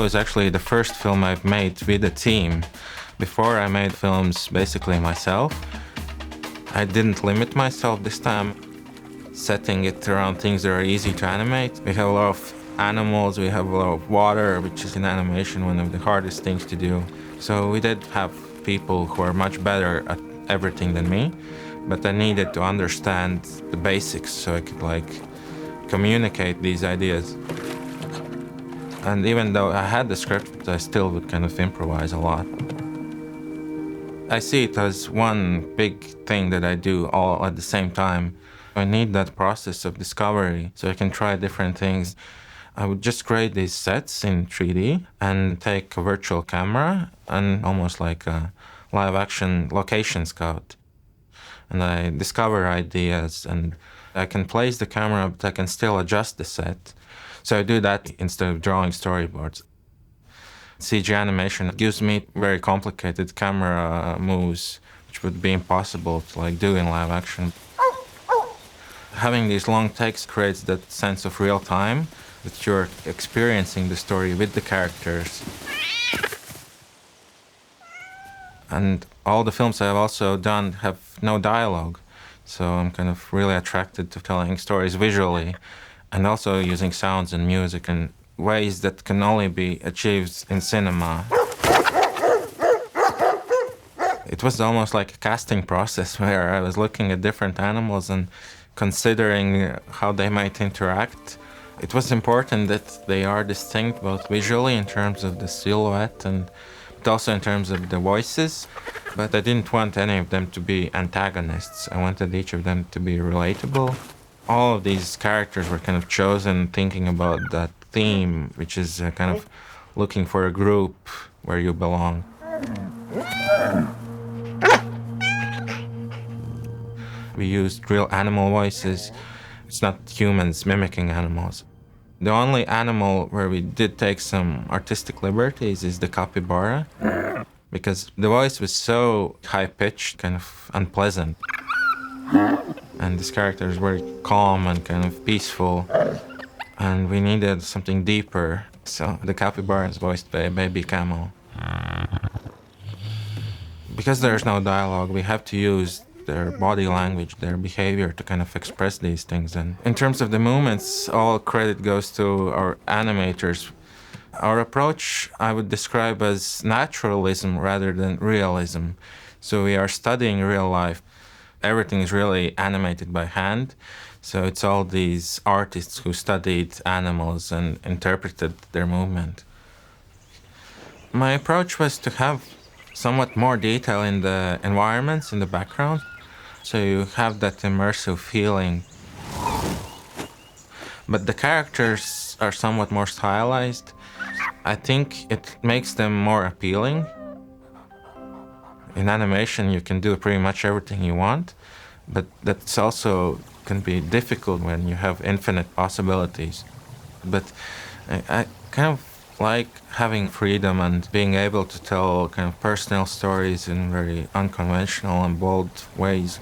was actually the first film I've made with a team. Before, I made films basically myself. I didn't limit myself this time, setting it around things that are easy to animate. We have a lot of animals, we have a lot of water, which is in animation one of the hardest things to do. So we did have people who are much better at everything than me, but I needed to understand the basics so I could communicate these ideas. And even though I had the script, I still would kind of improvise a lot. I see it as one big thing that I do all at the same time. I need that process of discovery so I can try different things. I would just create these sets in 3D and take a virtual camera and almost like a live action location scout. And I discover ideas and I can place the camera, but I can still adjust the set. So I do that instead of drawing storyboards. CG animation gives me very complicated camera moves, which would be impossible to do in live action. Having these long takes creates that sense of real time, that you're experiencing the story with the characters. And all the films I've also done have no dialogue, so I'm kind of really attracted to telling stories visually and also using sounds and music in ways that can only be achieved in cinema. It was almost like a casting process where I was looking at different animals and considering how they might interact. It was important that they are distinct both visually in terms of the silhouette and but also in terms of the voices. But I didn't want any of them to be antagonists. I wanted each of them to be relatable. All of these characters were kind of chosen thinking about that theme, which is kind of looking for a group where you belong. We used real animal voices. It's not humans mimicking animals. The only animal where we did take some artistic liberties is the capybara, because the voice was so high-pitched, kind of unpleasant. And this character is very calm and kind of peaceful, and we needed something deeper. So the capybara is voiced by a baby camel. Because there's no dialogue, we have to use their body language, their behavior to kind of express these things. And in terms of the movements, all credit goes to our animators. Our approach I would describe as naturalism rather than realism. So we are studying real life. Everything is really animated by hand. So it's all these artists who studied animals and interpreted their movement. My approach was to have somewhat more detail in the environments, in the background, so you have that immersive feeling. But the characters are somewhat more stylized. I think it makes them more appealing. In animation, you can do pretty much everything you want, but that's also can be difficult when you have infinite possibilities. But I kind of like having freedom and being able to tell kind of personal stories in very unconventional and bold ways.